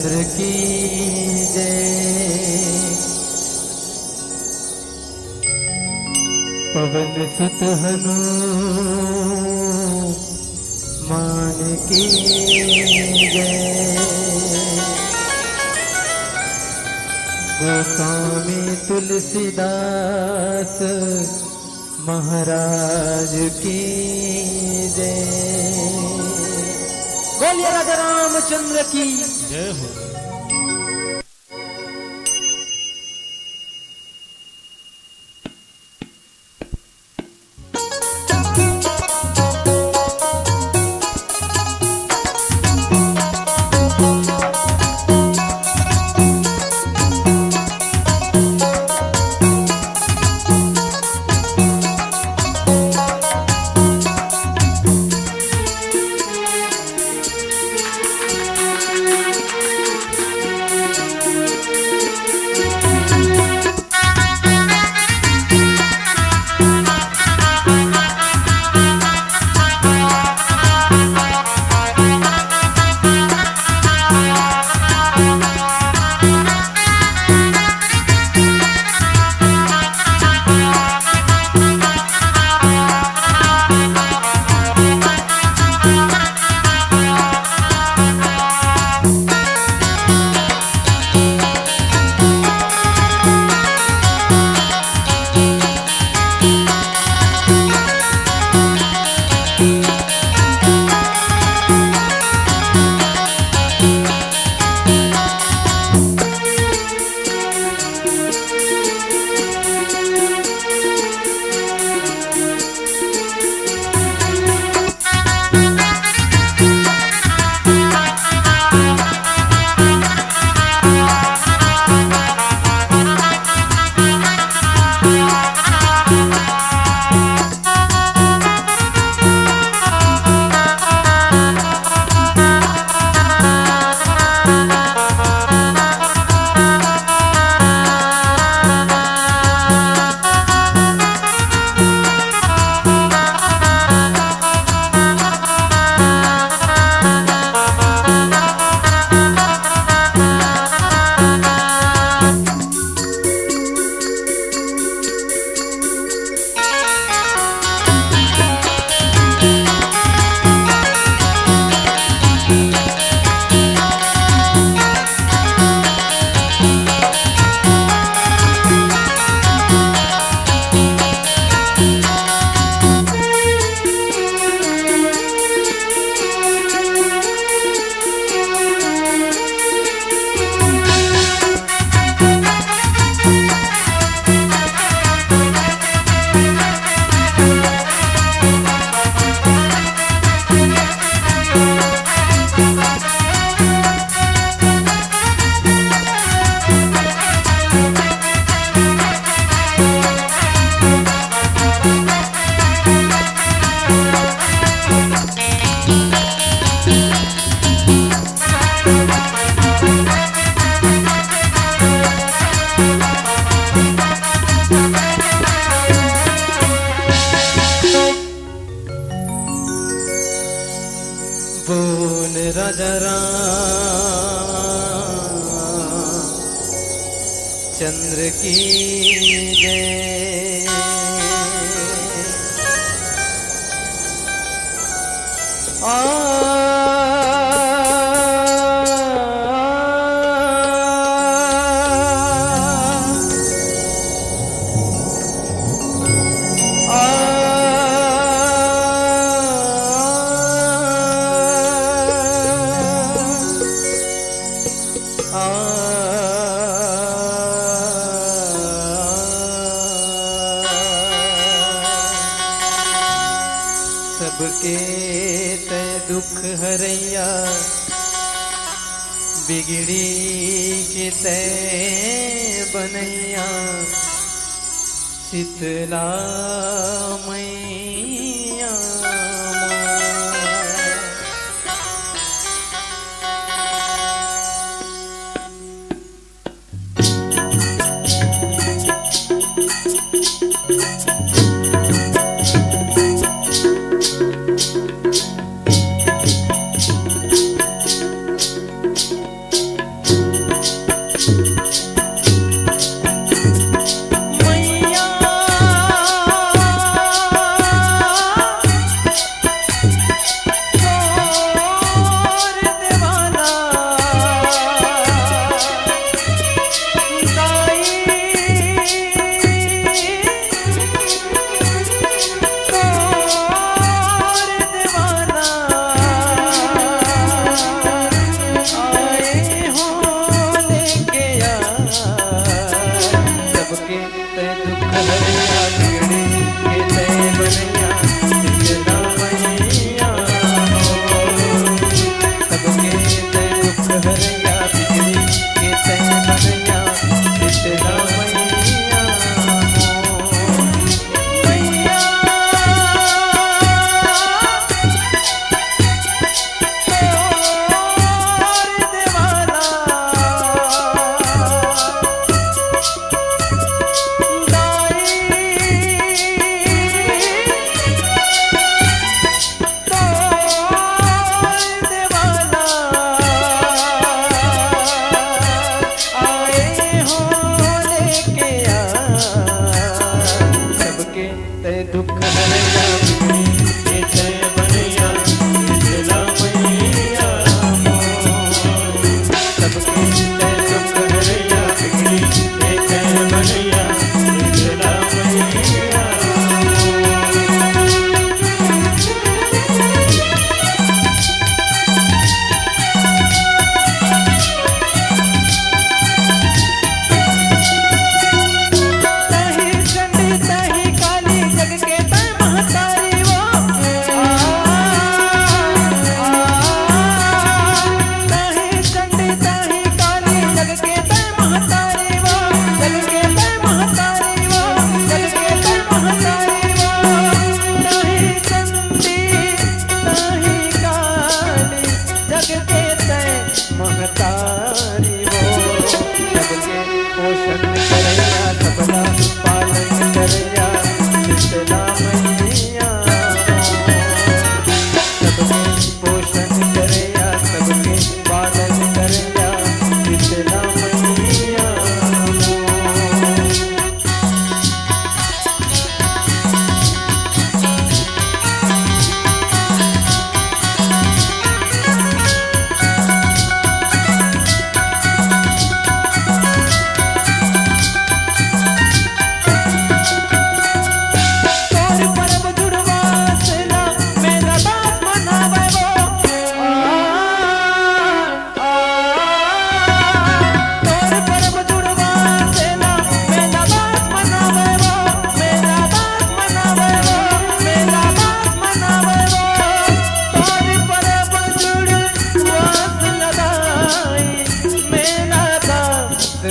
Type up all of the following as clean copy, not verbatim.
चंद्र की जय। पवन सुत हनुमान की जय। गोस्वामी तुलसीदास महाराज की जय। बोलिए राजा रामचंद्र की जय हो। बोल राजा रामचंद्र की जय। सबके ते दुख हरैया बिगड़ी के ते बनैया शीतला मैया। तारी वो सबके पोषण करैया सबका पालन करैया शीतला मैया सबके पोषण करैया सबके पालन करैया शीतला मैया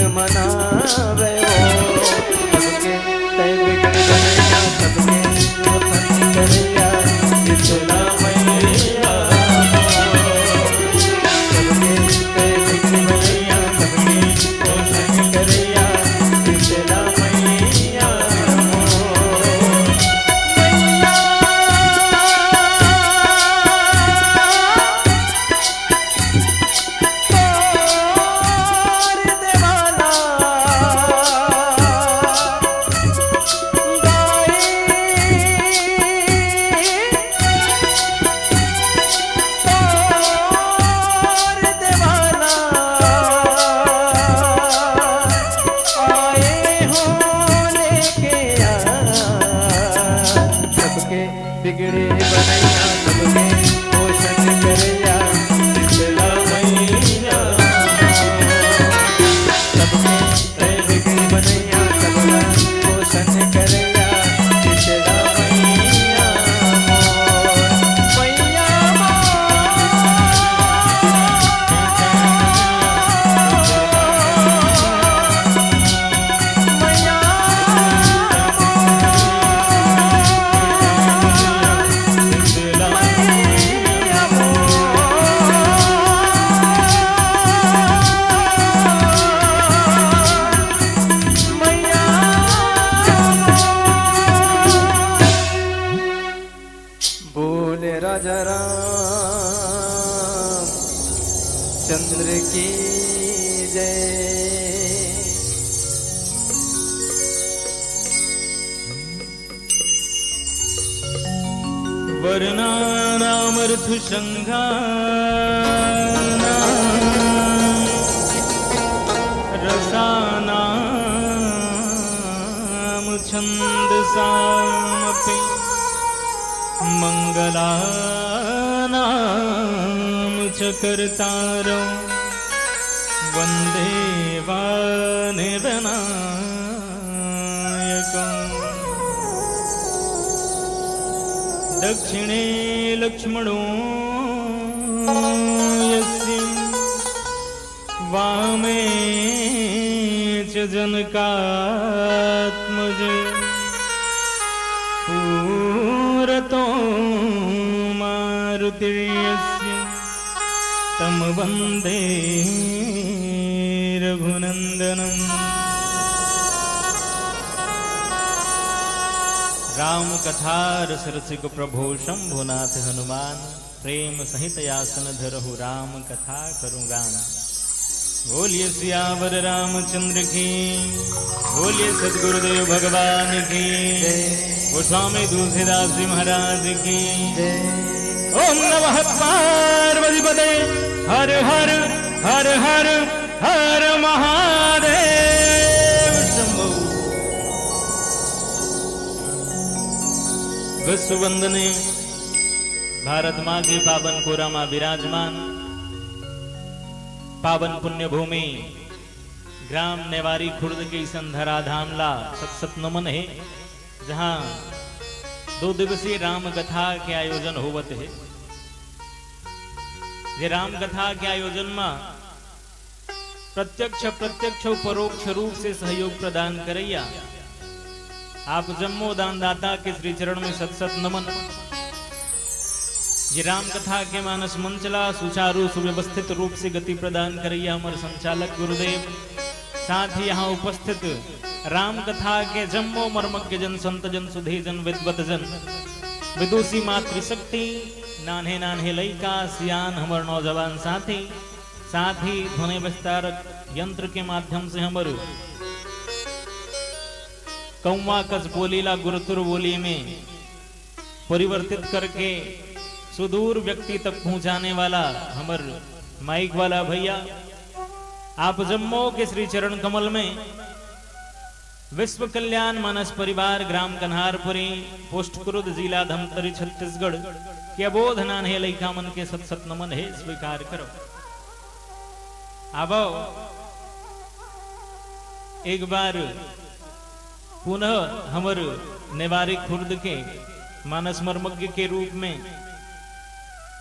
मनावे वो सबके तय बिगड़ बनैया सबके रोशन करैया शीतला मैया सबके तय बिगड़ बनैया सबके रोशन करैया शीतला मैया बिगड़े बनैया सबके पोषण करैया शीतला मैया सबके तय बिगड़े बनैया सबका पोषण करैया शीतला मैया बोले राजा राम चंद्र की जय। वर्णानामर्थ संघाना रसानाम छन्दसामपि मंगलानाम च कर्तारौ वन्दे वानिदनायकम्। दक्षिणे लक्ष्मणो यस्य वामे च जनकात्मजे पुरतो मारुतिर्यस्य तं वन्दे रघुनन्दनम्। राम कथा रस रसिक प्रभो शंभुनाथ हनुमान प्रेम सहित आसन धरहु राम कथा करूं गान। बोलिए सियावर रामचंद्र की, बोलिए सदगुरुदेव भगवान की, गोस्वामी तुलसीदास जी महाराज की। ओम नमः पार्वती पते हर हर हर हर हर महादेव शंभो। विश्ववंदने भारत माँ की पावन कोरा माँ विराजमान पावन पुण्य भूमि ग्राम नेवारी खुर्द के संधरा धामला सत सत नमन है, जहाँ 2 दिवसीय राम कथा के आयोजन होवत है। ये राम कथा के आयोजन में प्रत्यक्ष प्रत्यक्ष परोक्ष रूप से सहयोग प्रदान करैया आप जम्मो दान दाता के श्री चरण में सत सत नमन। ये राम कथा के मानस मंचला सुचारू सुव्यवस्थित रूप से गति प्रदान करैया हमारे संचालक गुरुदेव, साथ ही यहाँ उपस्थित राम कथा के जम्मो मर्मज्ञ जन, संत जन, सुधी जन, विद्वत जन, विदुषी मातृशक्ति, नान्हे नान्हे लइका, सियान हमारे नौजवान साथी, साथ ही ध्वनि विस्तारक यंत्र के माध्यम से हमारे कौवा कस बोलीला गुरुतुर बोली में परिवर्तित करके सुदूर व्यक्ति तक पहुंचाने वाला हमर माइक वाला भैया, आप जम्मू के श्री चरण कमल में विश्व कल्याण मानस परिवार ग्राम कन्हारपुरी पोस्ट कुरुद जिला धमतरी छत्तीसगढ़ के अबोध नान्हे लइका मन के सत सत नमन है, स्वीकार करो। अब एक बार पुनः हमर नेवारी खुर्द के मानस मर्मज्ञ के रूप में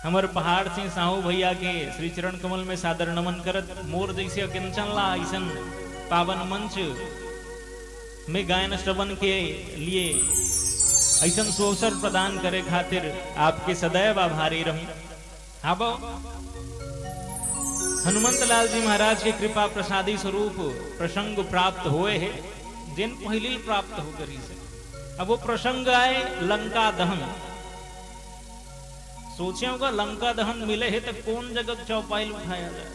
हमर पहाड़ सिंह साहू भैया के श्री चरण कमल में सादर नमन करत, मोर जैसे किंचन ला ऐसन पावन मंच में गायन श्रवण के लिए ऐसन सुअवसर प्रदान करे खातिर आपके सदैव आभारी रहूं। अब हनुमंत लाल जी महाराज के कृपा प्रसादी स्वरूप प्रसंग प्राप्त हुए है, जिन पहली प्राप्त हो करी से। अब वो प्रसंग आए लंका दहन। सोचे होगा लंका दहन मिले है तो कौन जगह चौपाई उठाया जाए,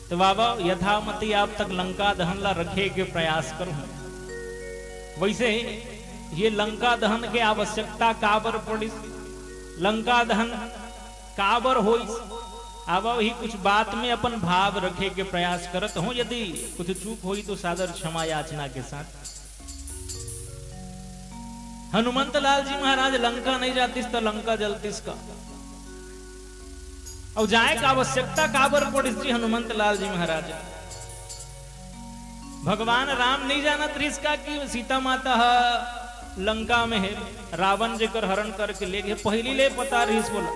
तो बाबा यथामति आप तक लंका दहन ला रखे के प्रयास करूं। वैसे ये लंका दहन के आवश्यकता काबर पड़ी, लंका दहन काबर होई, अब ही कुछ बात में अपन भाव रखे के प्रयास करत हूं। यदि कुछ चूक हुई तो सादर क्षमा याचना के साथ। हनुमंत लाल जी महाराज लंका नहीं जातीस तो लंका जलतीस का, और जाए का आवश्यकता काबर पड़िस जी हनुमंत लाल जी महाराज। भगवान राम नहीं जानत रिश्का कि सीता माता लंका में है, रावण जेकर हरण करके ले गए, पहली ले पता रहीस बोला।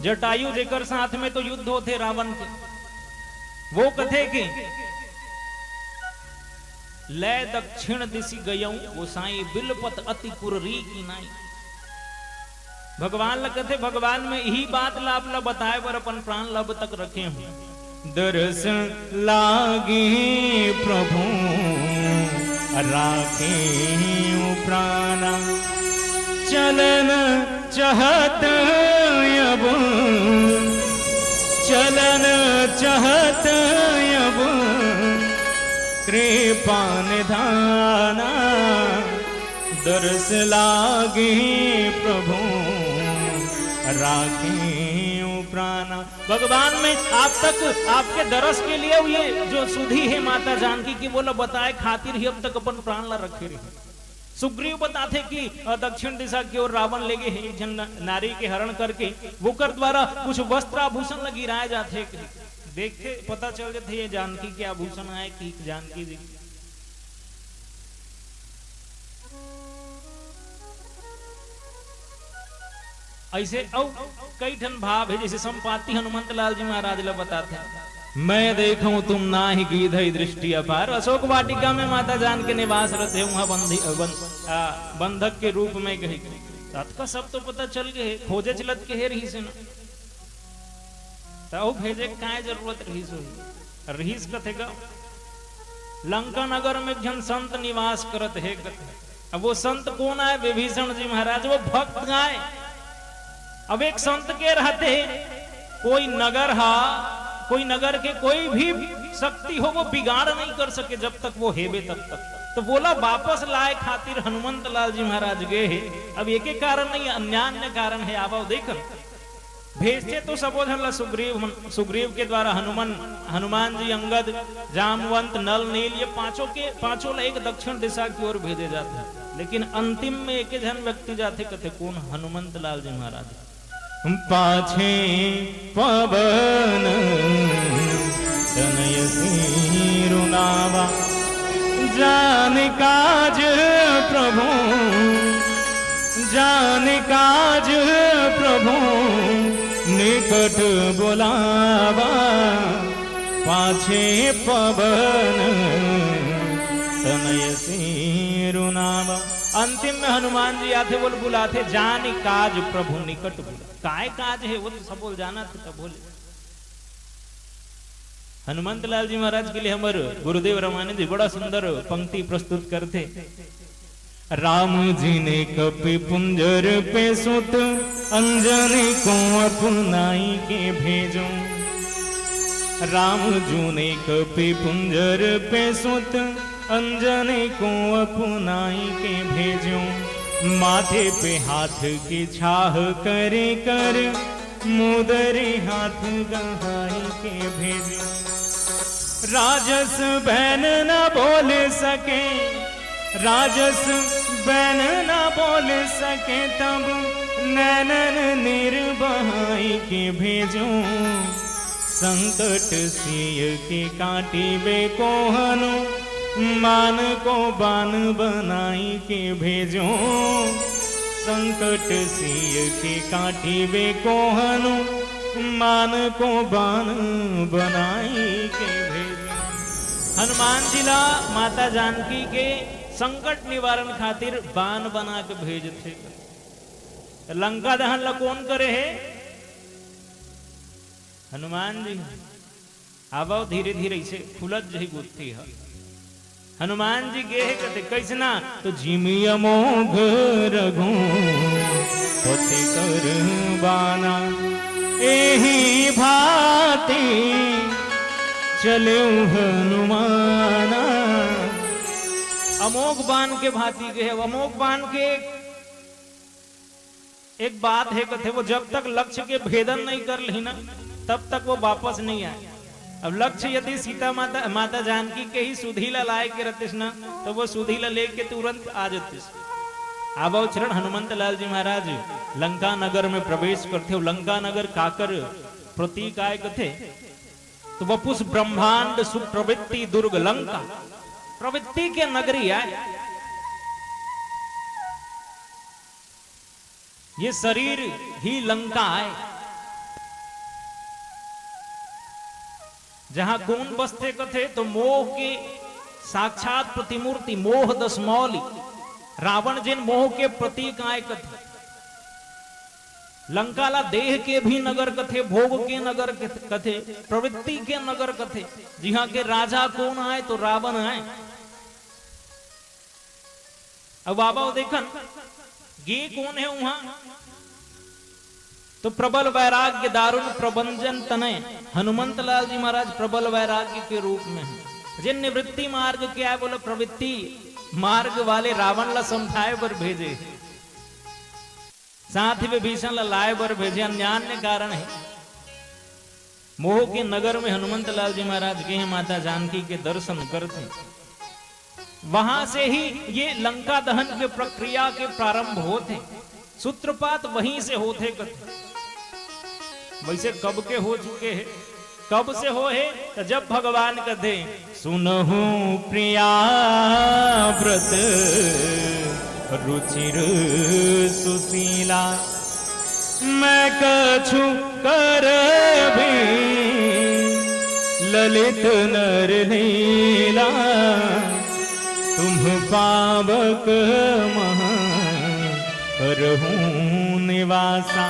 जटायु जेकर साथ में तो युद्ध होते रावण के, वो कथे कि ले दक्षिण दिशि गयऊ वो साई बिलपत अति पुररी की नाई। भगवान लगते भगवान में यही बात लाभ ला बताए पर अपन प्राण लब तक रखे हूं। दर्शन लागे प्रभु राखे प्राणा, चलन चाहत अब, चलन चाहत अब, कृपा निधाना। दर्श लागे प्रभु राखे प्राणा। भगवान में आप तक आपके दरस के लिए ये जो सुधी है माता जानकी की बोला बताए खातिर ही अब तक अपन प्राण ला रखे रहे। सुग्रीव बताते कि दक्षिण दिशा की ओर रावण ले गए एक जन नारी के हरण करके, वो कर द्वारा कुछ वस्त्र आभूषण लगी गिराए जाते, देखते पता चल जाते ये जानकी के आभूषण आए कि जानकी जी। ऐसे और कई ठन भाव है, जैसे संपाति हनुमंत लाल जी महाराज ला बताते हैं, मैं देखूं तुम ना ही गीध दृष्टि अपार। अशोक वाटिका में माता जान के निवास रहते वहां बंधक के रूप में गई। का सब तो पता चल गए, खोजे चलत के रही से ना तो भेजे का जरूरत रही सो रहीस कथे गा। लंका नगर में जन संत निवास करत है कथे। अब वो संत कौन आए? विभीषण जी महाराज, वो भक्त गाय। अब एक संत के रहते कोई नगर हा, कोई नगर के कोई भी शक्ति हो वो बिगाड़ नहीं कर सके जब तक वो हेबे तब तक। तो बोला वापस लाए खातिर हनुमंत लाल जी महाराज गए है। अब एक ही कारण नहीं, अन्य कारण है। आओ देखकर भेजते तो सबोधन सुग्रीव के द्वारा हनुमान जी, अंगद, जामवंत, नल, नील, ये पांचों एक दक्षिण दिशा की ओर भेजे जाते हैं। लेकिन अंतिम में एक जन व्यक्ति जाते कथे कौन? हनुमंत लाल जी महाराज। पाछे पवन तनय सिरुनावा, जान काज प्रभु, जान काज प्रभु, निकट बोलावा। पाछे पवन तनय सिरुनावा। अंतिम में हनुमान जी आते बोल बुलाते जान काज प्रभु निकट बोला काय काज है वो तो सब बोल जाना थे तब बोले। हनुमंत लाल जी महाराज के लिए हमारे गुरुदेव रमानी जी बड़ा सुंदर पंक्ति प्रस्तुत करते। राम जी ने कपि पुंजर पे सुत अंजनी को अपनाई के भेजो। राम जी ने कपि पुंजर पे सुत अंजनी को अपनाई के भेजो। माथे पे हाथ की छाह करे कर मुदरे हाथ गहाई के भेजो। राजस बहन न बोल सके राजस बहन न बोल सके तब नैनन निर्बहाई के भेजो। संकट सिय के काटी बे को हनु मान को बान बनाई के भेजो। संकट सिय के काटी बे को हनु मान को बान बनाई के भेजो। हनुमान जी ला माता जानकी के संकट निवारण खातिर बाण बना के भेजते। लंका दहन ला कौन करे है? हनुमान जी। अब धीरे धीरे इसे फुलत जही गुत्ती है। हनुमान जी गे कहते कैसना तो जिमिया मोघ रघु पति कर बाना एही भाती चले हनुमाना। अमोघ बाण के भांति के है। अमोघ बाण के एक बात है कहते वो जब तक लक्ष्य के भेदन नहीं कर ली ना तब तक वो वापस नहीं आए। अब लक्ष्य यदि सीता माता जानकी के ही सुधीला लाए के रहते ना तो वो सुधीला लेके तुरंत आ जाते। अब चरण हनुमंत लाल जी महाराज लंका नगर में प्रवेश करते हो। लंका नगर काकर प्रतीक आय कथे तो वपुष ब्रह्मांड सुप्रवृत्ति दुर्ग लंका प्रवृत्ति के नगरी है। ये शरीर ही लंका है जहां कौन बसते कथे तो मोह के साक्षात प्रतिमूर्ति मोह दसमौली रावण जिन मोह के प्रतीक आए कथे। लंकाला देह के भी नगर कथे भोग के नगर कथे प्रवृत्ति के नगर कथे। जहां के राजा कौन आए तो रावण आए। अब बाबा देखन गे कौन है वहां तो प्रबल वैराग्य दारुण प्रबंधन तनय हनुमंत लाल जी महाराज प्रबल वैराग्य के रूप में है। जिन निवृत्ति मार्ग क्या है बोले प्रवृत्ति मार्ग वाले रावण ला समझाए पर भेजे साथ ही विभीषण ला लाए पर भेजे। अन्यान्य कारण है मोह के नगर में हनुमंत लाल जी महाराज के माता जानकी के दर्शन करते। वहां से ही ये लंका दहन के प्रक्रिया के प्रारंभ होते। सूत्रपात वहीं से होते कथे। वैसे कब के हो चुके हैं कब से हो है तो जब भगवान कथे सुनहु प्रिया व्रत रुचिर सुशीला मैं कछु कर भी ललित नर लीला तुम पावक महा करहूं निवासा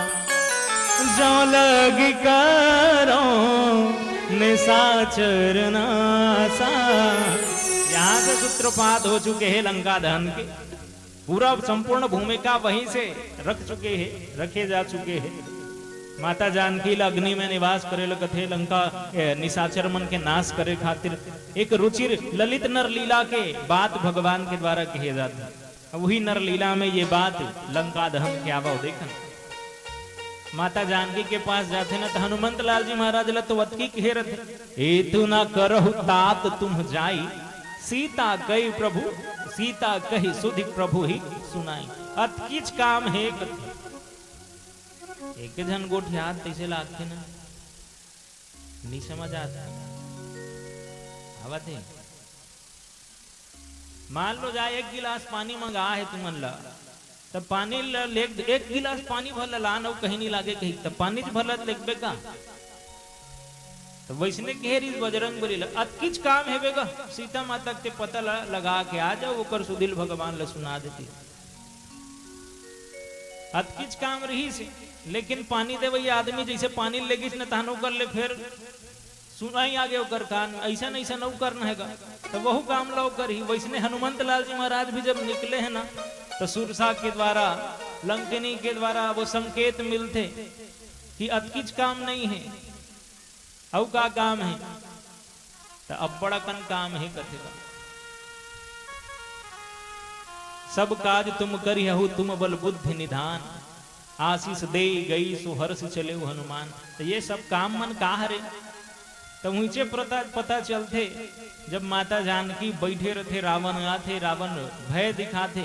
जो लग करो निशाचर नासा। यहाँ से सूत्रपात हो चुके हैं लंका दहन के। पूरा संपूर्ण भूमिका वहीं से रखे जा चुके हैं। माता जानकी अग्नि में निवास करे कथे लंका निशाचर मन के नाश करे खातिर एक रुचिर ललित नर लीला के बात भगवान के द्वारा कहे जाते। वही नर लीला में ये बात लंका दहन के आवा देखन। माता जानकी के पास जाते ना तो हनुमंत लाल जी महाराज लतवतकी कहे रहे ए तू ना करहु तात तुम जाई सीता कही प्रभु सीता कही सुधि प्रभु ही सुनाई। अत किच काम है एक जन गोठ याद तैसे लागते ना नहीं समझ आता आवत है। मान लो जाए एक गिलास पानी मंगा है तुमन ला तब पानी ले एक गिलास पानी भर लान और कहीं नहीं लागे कहीं तब पानी भर लेबे का तो वैसने घेरी बजरंग बली किच काम है बेगा सीता माता के पता लगा के आ जाओ वो कर सुदिल भगवान ला सुना देती। अतकिच काम रही से, लेकिन पानी दे वही आदमी जैसे पानी लेगिस न तहनो कर ले, फिर सुनाई आगे ओकर कान ऐसा ऐसा न करना है तो वह काम लो कर ही। वैसने हनुमंत लाल जी महाराज भी जब निकले हैं ना, तो सुरसा के द्वारा, लंकिनी के द्वारा वो संकेत मिलते कि अतकिच काम नहीं है, औ का काम है, तो अब बड़ा कन काम है कथेगा। सब काज तुम करी हु तुम बल बुद्धि निधान, आशीष दे गई सुहर्ष चले हनुमान। तो ये सब काम मन का हरे, तो ऊंचे पता चलते जब माता जानकी बैठे रहते, रावण आते, रावण भय दिखाते।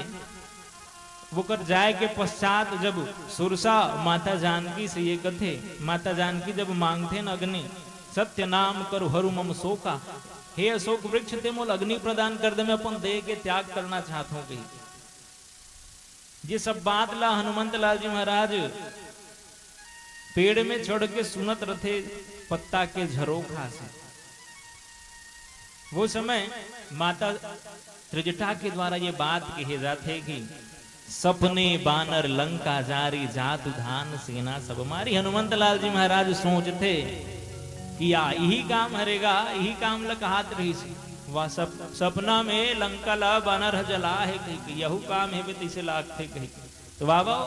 वो कर जाए के पश्चात जब सुरसा माता जानकी से ये कथे, माता जानकी जब मांगते न अग्नि, सत्य नाम करु हरु मम शोका, हे अशोक वृक्ष ते मोल अग्नि प्रदान कर दे, मैं अपन देह के त्याग करना चाहता हूं। कही ये सब बात ला हनुमंत लाल जी महाराज पेड़ में चढ़ के सुनत रथे पत्ता के झरोखा से। वो समय माता त्रिजटा के द्वारा ये बात कही जाते कि सपने बानर लंका जारी, जात धान सेना सब मारी। हनुमंत लाल जी महाराज सोचते कि यही काम हरेगा, यही काम ल कहात रही सी। वह सपना में लंका ला बानर जला है, कही यहू काम है तीसे लाख थे कही। तो बाबा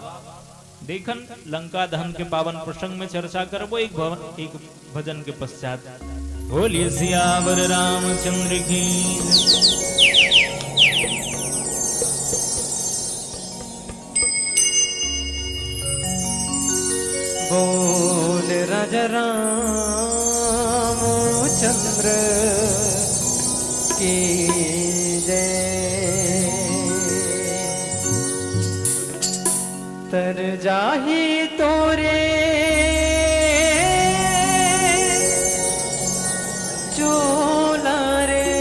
देखन लंका दहन के पावन प्रसंग में चर्चा करबो एक भजन के पश्चात। बोलिए सियावर रामचंद्र की। बोल राजा रामचंद्र की जय। तर जाही तोरे चोला रे,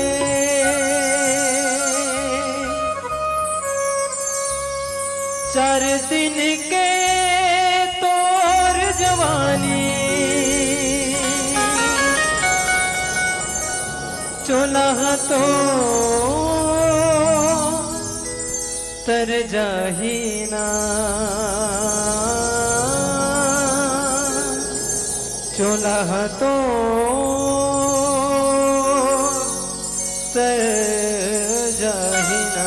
चार दिन के तोर जवानी, चोला तो तर जाही ना, चोला तो तर जाही ना।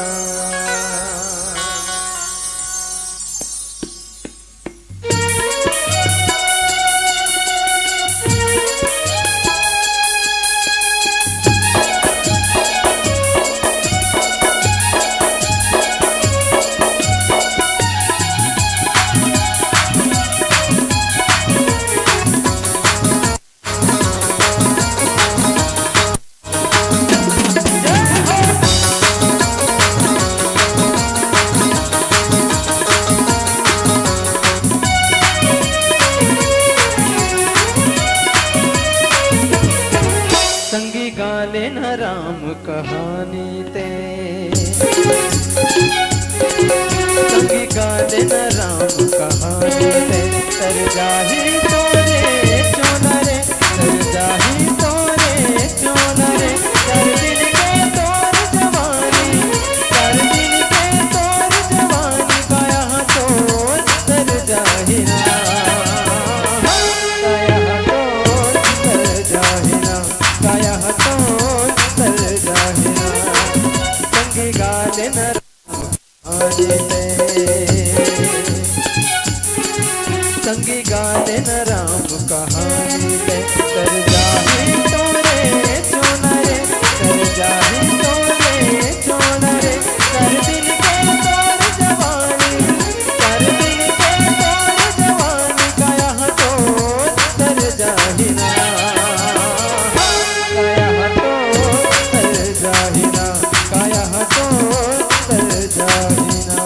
गाले न राम कहानी ते, संगी गाले न राम कहानी ते। तर जाही तोरे चोला रे, तर जाही तोरे चोला रे, कर दिन के तोर जवानी, कर दिन के तोर जवानी, काया तोर तर जाही ना, काया तोर तर जाही ना, काया गाले न संगी गाले न राम कहानी ते। कर जाही तोरे चोला रे, कर जाही तोरे चोला रे, कर दिन के तोर जवानी, कर दिन के तोर जवानी, काया तोर तर जाही ना, काया तोर तर जाही ना, काया तोर तर जाही ना।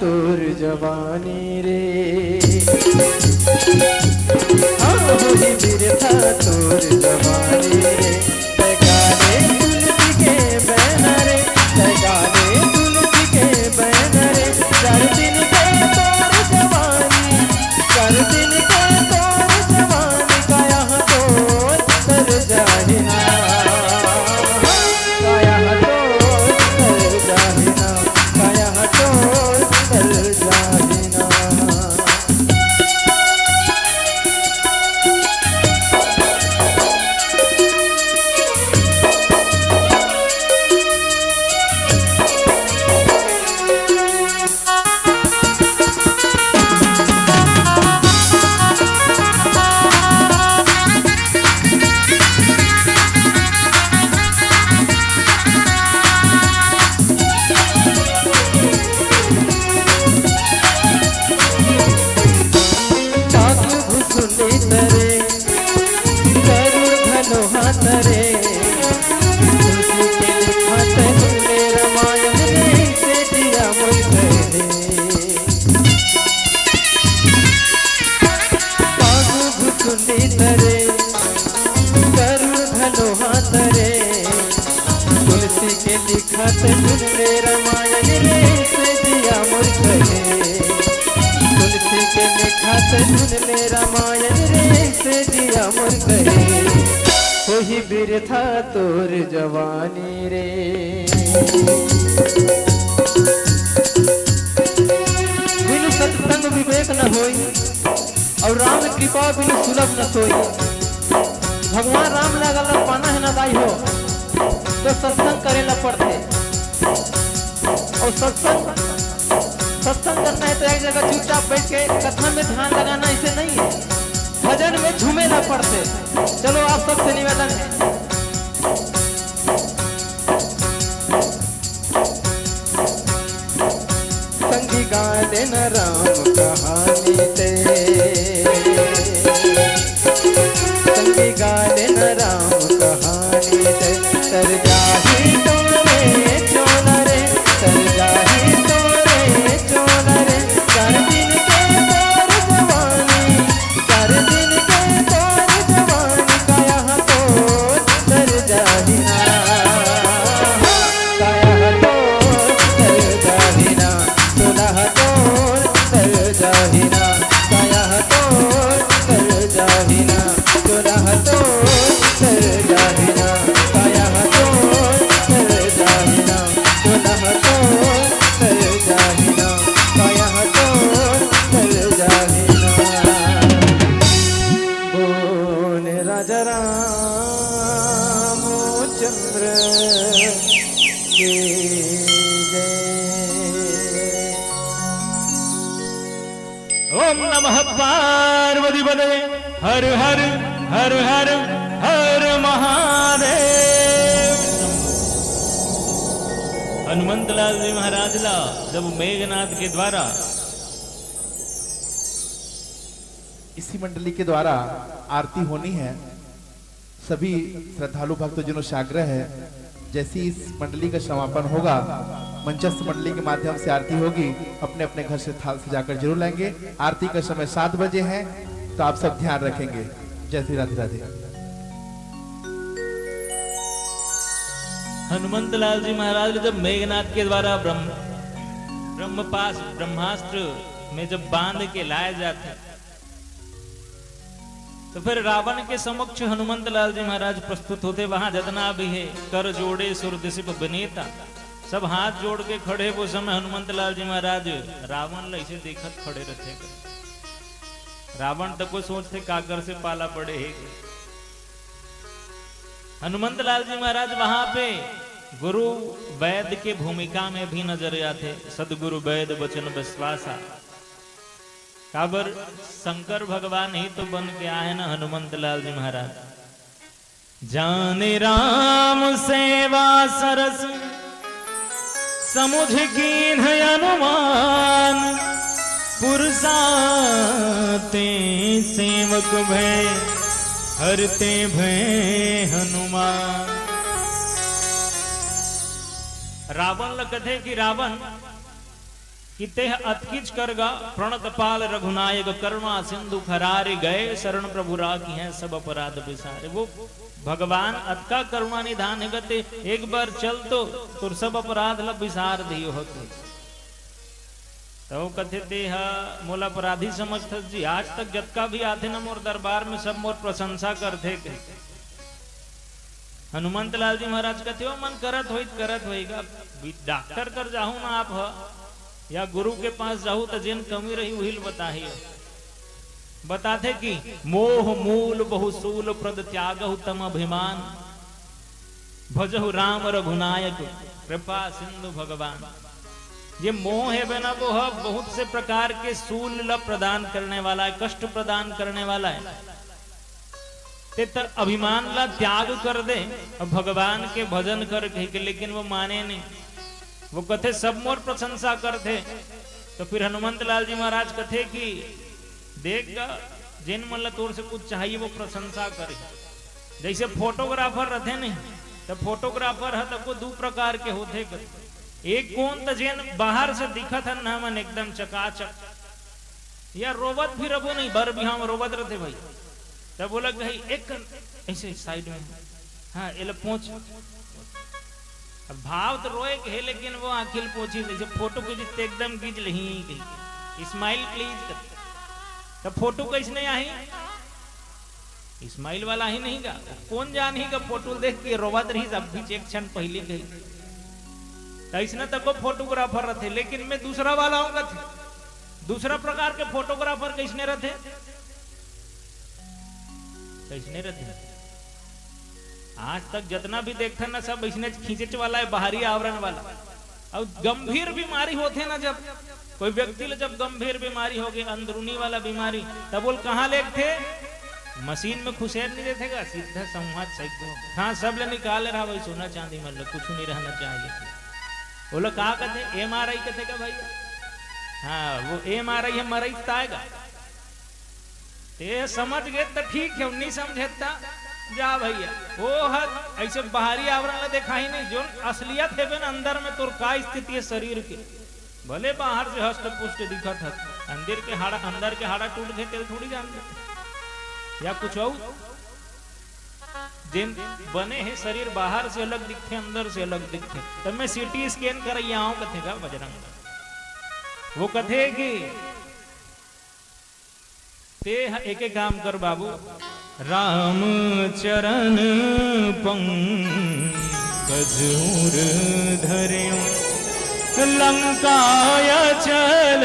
तोर जवानी रे, हाँ होई बिरथा तोर जवानी रे, तगारे तुलसी के बैनरे, तगारे तुलसी के बैनरे, 4 दिन के तोर जवानी, 4 दिन के तोर जवानी, काया तोर तर जाहिना, काया तोर तर जाहिना, काया तोर तर जाहिना। रामायण रे से दिया मोर कहे, होही बिरथा तोर जवानी रे। बिनु सत्संग विवेक न होई, और राम कृपा बिनु सुलभ न सोई। भगवान राम लागल पाना है न दाई हो, तो सत्संग करेला पड़ते। और सत्संग करना है तो एक जगह चुपचाप बैठ के कथा में ध्यान लगाना ऐसे नहीं है, भजन में झूमेला पड़ते। चलो आप सबसे निवेदन है, संगी गा देना राम कहानी ते, संगी गा देना राम कहानी ते, तर जाही तोरे चोला रे, तर जाही तोरे चोला रे, 4 दिन के तोर जवानी, 4 दिन के तोर जवानी, काया तोर तर जाहिना, काया तोर तर जाहिना, 16 तोर तर जाहिना, काया तोर तर जाहिना, 16 तोर तर जाहिना, काया तोर तर जाहिना, 16 तोर तर जाहिना, काया तोर तर जाहिना। बोल राजा रामचंद्र की जय। ओम नमः पार्वती पते, हर हर हर हर हर महादेव। हनुमंतलाल जी महाराज ला जब मेघनाथ के द्वारा, इसी मंडली के द्वारा आरती होनी है। सभी श्रद्धालु भक्तजनों से आग्रह है, जैसी इस मंडली का समापन होगा, मंचस्थ मंडली के माध्यम से आरती होगी, अपने अपने घर से थाल सजाकर जरूर लाएंगे। आरती का समय 7 बजे है, तो आप सब ध्यान रखेंगे। जय श्री राधे राधे। हनुमंतलाल जी महाराज जब मेघनाथ के द्वारा ब्रह्मास्त्र में जब बांध के लाए जाते, तो फिर रावण के समक्ष हनुमंतलाल जी महाराज प्रस्तुत होते। वहां जितना भी है कर जोड़े सुरदिशिप बनेता, सब हाथ जोड़ के खड़े। वो समय हनुमंतलाल जी महाराज रावण ऐसे देखत खड़े रहते। रावण तक को सोचते काकर से पाला पड़े है। हनुमंतलाल जी महाराज वहां पे गुरु वैद के भूमिका में भी नजर आते। सदगुरु वैद वचन विश्वासा, काबर शंकर भगवान ही तो बन के आए ना हनुमंतलाल जी महाराज। जाने राम सेवा सरस समुझ कीन अनुमान, पुरसाते सेवक भय हरते भय हनुमान। रावण कथे कि रावण कि तेह अतकिच करगा प्रणत पाल रघुनायक कर्मा सिंधु खरारे गए शरण प्रभु राखी हैं सब अपराध बिसारे। वो भगवान अतका करुणा निधान है गते एक बार चल तो तुर सब अपराध लब बिसार दियो होते। तो कथे तेह मोला अपराधी समझत जी। आज तक जतका भी आते न मोर दरबार में सब मोर प्रशंसा करते के। हनुमंत लाल जी महाराज कहते हो मन करत होइगा डॉक्टर कर जाहू ना आप या गुरु के पास जाहू तो जिन कमी रही वही बताही। बताते कि मोह मूल बहुसूल प्रद त्यागहु तम अभिमान भजहु राम रघुनायक कृपा सिंधु भगवान। ये मोह है बना वो बहुत से प्रकार के सूल ल प्रदान करने वाला है, कष्ट प्रदान करने वाला है। ते तर अभिमान ला त्याग कर दे और भगवान के भजन कर के, लेकिन वो माने नहीं। वो कथे सब मोर प्रशंसा करते। तो फिर हनुमंत लाल जी महाराज कथे कि देख जिन मन तोर से कुछ चाहिए वो प्रशंसा करे। जैसे फोटोग्राफर रहते नहीं तो फोटोग्राफर है तो दो प्रकार के होते कर। एक कौन तो जिन बाहर से दिखत है ना मन एकदम चकाचक या रोबत भी रबो नहीं बर भी हम रोबत रहते भाई। तब बोला भाई एक ऐसे साइड में हाँ एल पहुंच। अब भाव तो रोए के है लेकिन वो आखिल पहुंची जैसे फोटो के जितने एकदम गिज लही गई स्माइल प्लीज कर। तब फोटो कैसने आई स्माइल वाला ही नहीं का कौन जान ही का फोटो देख के रोवत रही सब भी एक क्षण पहले गई। ऐसा तक वो फोटोग्राफर रहते। लेकिन मैं दूसरा वाला हूँ दूसरा प्रकार के फोटोग्राफर कैसने रहते कैसने रहते। आज तक जितना भी देखते ना सब इसने खींचे वाला है बाहरी आवरण वाला। और गंभीर बीमारी होते ना जब कोई व्यक्ति ले जब गंभीर बीमारी हो गई अंदरूनी वाला बीमारी तब बोल कहाँ लेते मशीन में खुशेर नहीं देखेगा सीधा संवाद सही। हाँ सब ले निकाल रहा भाई सोना चांदी मतलब कुछ नहीं रहना चाहिए। बोलो कहा कहते MRI कहते का भाई। हाँ वो MRI है मरई आएगा ते समझ गए तो ठीक है नहीं समझे जा भैया वो है ऐसे बाहरी आवरण ला देखा ही नहीं जो असलियत है ना अंदर में तो का स्थिति है शरीर की। भले बाहर से हस्त पुष्ट दिखत है अंदर के हाड़ा टूट गए तेरे थोड़ी जान या कुछ और जिन बने हैं शरीर बाहर से अलग दिखते अंदर से अलग दिखते। तब मैं CT स्कैन कर आऊं कथे का बजरंग वो कथे कि ते एक काम कर बाबू राम चरण पंकज धर्यो लंकाया चल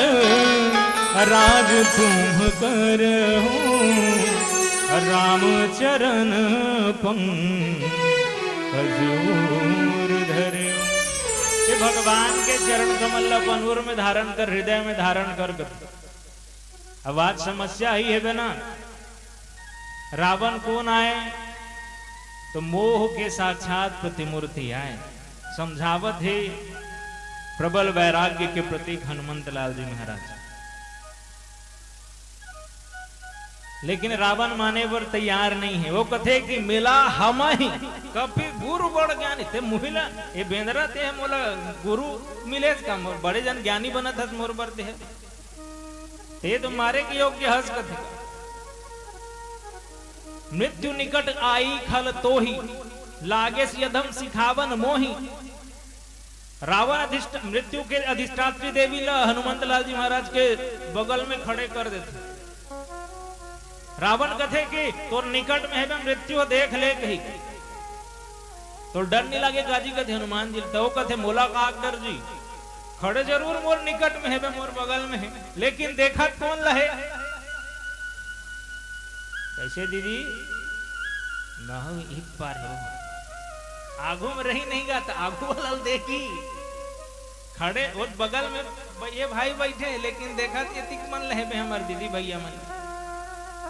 राज तुम करहु राम चरण पंकज धर्यो। भगवान के चरण कमल पनूर में धारण कर हृदय में धारण कर। अब आज समस्या ही है बना रावण कौन आए तो मोह के साक्षात प्रतिमूर्ति आए। समझावत है प्रबल वैराग्य के प्रतीक हनुमंत लाल जी महाराज। लेकिन रावण माने पर तैयार नहीं है। वो कथे कि मिला हम ही कभी गुरु बड़ ज्ञानी थे मुहिला ये बेंदरा थे मोला गुरु मिले का मोर बड़े जन ज्ञानी बना था मोर बरते है ते तो मारे के योग्य हंस कथे। मृत्यु निकट आई खल तो ही लागे यधम सिखावन मोही। रावण मृत्यु के अधिष्ठात्री देवी ला हनुमंत लाल जी महाराज के बगल में खड़े कर देते। रावण कथे कि तोर निकट में है मृत्यु देख ले कही तो डर नहीं लगे गाजी कथे हनुमान जी तो कथे मोला का डर जी खड़े जरूर मोर निकट में है मोर बगल में है लेकिन देखा कौन लहे कैसे दीदी ना एक बार हो आगू में रही नहीं गा आगू वाला देखी खड़े वो बगल में ये भाई बैठे लेकिन देखा तिक मन लहे हमारे दीदी भैया मन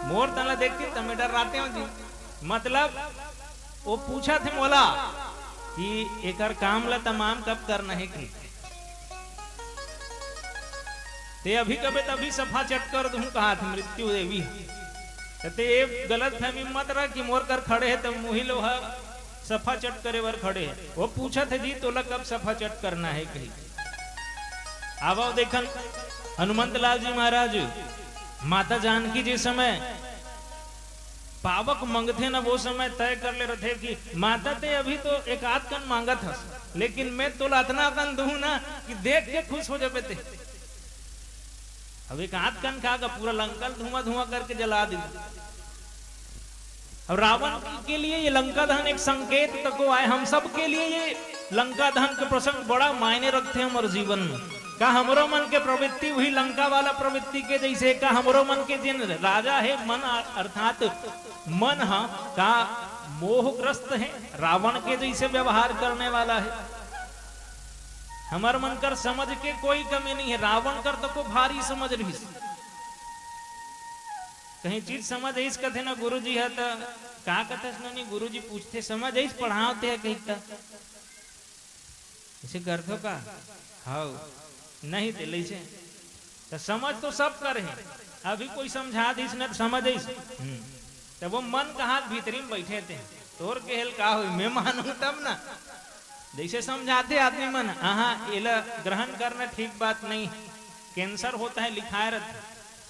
मोर तला देखती तमें डराते हो जी। मतलब वो पूछा थे मोला कि एकर काम ला तमाम कब करना है कि ते अभी कबे तभी सफा चट कर दूं कहा थे मृत्यु देवी ते गलत फहमी मत रहा कि मोर कर खड़े है तब मुही लोहा सफा चट करे वर खड़े है। वो पूछा थे जी तोला कब सफा चट करना है कही अब आओ देखन हनुमंत लाल जी महाराज माता जानकी जी समय पावक मंगते ना वो समय तय कर ले रहे कि माता ते अभी तो एक आध कन मांगत हस, लेकिन मैं तो लातना कन दूं ना कि देख के खुश हो जाबे ते। अब एक आध कन खा का पूरा लंका धुआं धुआं करके जला दी। अब रावण के लिए ये लंका दहन एक संकेत तक आए, हम सब के लिए ये लंका दहन के प्रसंग बड़ा मायने रखते हैं हमारे जीवन में। का हमरो मन के प्रवृत्ति हुई लंका वाला प्रवृत्ति के जैसे, का हमरो मन के जिन राजा है मन अर्थात मन हा का मोहग्रस्त है, रावण के जैसे व्यवहार करने वाला है। हमार मन कर समझ के कोई कमी नहीं है, रावण कर तो को भारी समझ रही। कहीं चीज समझ आई कथे ना गुरु जी है तो का कथे नहीं, गुरु जी पूछते समझ आई पढ़ाते है कहीं का इसे कर दो का हाउ नहीं दिल्ली से तो समझ तो सब करे हैं, अभी कोई समझा दी इसने तो समझ आई तो वो मन कहा भीतरी में बैठे थे तोर के हेल का हुई मैं मानू तब ना जैसे समझाते आदमी मन हाँ ये ग्रहण करना ठीक बात नहीं, कैंसर होता है लिखाए रहता,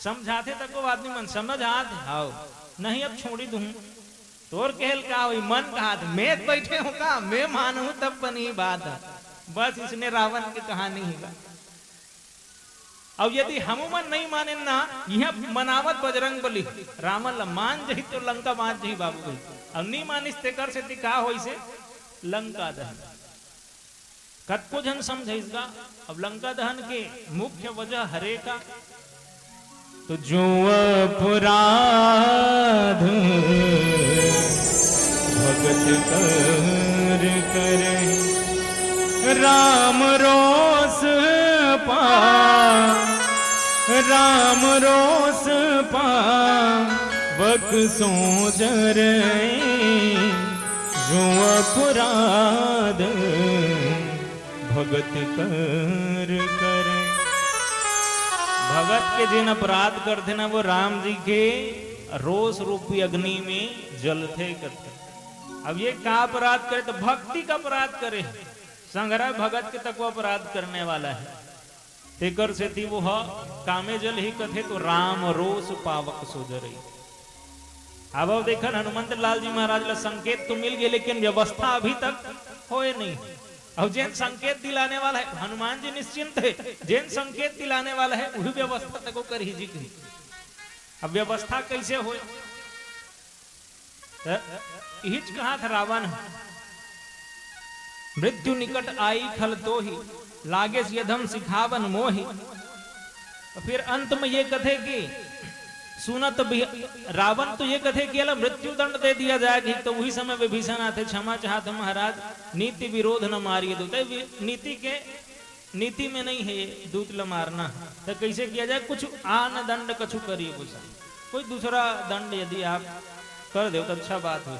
समझाते तक वो आदमी मन समझ आते हाउ नहीं अब छोड़ी दूं तोर के हेल का हुई मन कहा मैं बैठे हूँ का मैं मानू तब बनी बात है, बस इसने रावण की कहानी है। अब यदि हम मन नहीं माने ना यह मनावत बजरंग बली रावण मान जही तो लंका मान जही बाबू भाई, अब नहीं मानिस ते कर से दिखा हो इसे लंका दहन कतको जन समझे इसका। अब लंका दहन के मुख्य वजह हरे का तो जो अपराध भगत कर करे राम रोस पा, राम रोस पा बक सो जरे जो अपराध भगत कर करे। भगत के जिन अपराध करते ना वो राम जी के रोष रूपी अग्नि में जलते करते। अब ये का अपराध करे तो भक्ति का अपराध करे, संग्रह भगत के तक वो अपराध करने वाला है तेकर से थी वो कामे जल ही कथे तो राम रोष पावक सोजरई। अब देखन हनुमंत लाल जी महाराज ला संकेत तो मिल गए लेकिन व्यवस्था अभी तक होए नहीं। और जिन संकेत दिलाने वाला है हनुमान जी निश्चिंत है, जिन संकेत दिलाने वाला है वही व्यवस्था तक कर ही जी करी। अब व्यवस्था कैसे हो हिच कहा था रावण मृत्यु निकट आई खल तो ही लागे यदम सिखावन मोही। तो फिर अंत में ये कथे कि सुनत रावण तो ये कथे कि मृत्यु दंड दे दिया जाएगी, तो वही समय विभीषण आते क्षमा चाहते महाराज नीति विरोध न मारिए दूत, नीति के नीति में नहीं है ये दूत ल मारना, तो कैसे किया जाए कुछ आन दंड कछु करिए कुछ कोई दूसरा दंड यदि आप कर दो तो अच्छा बात हो।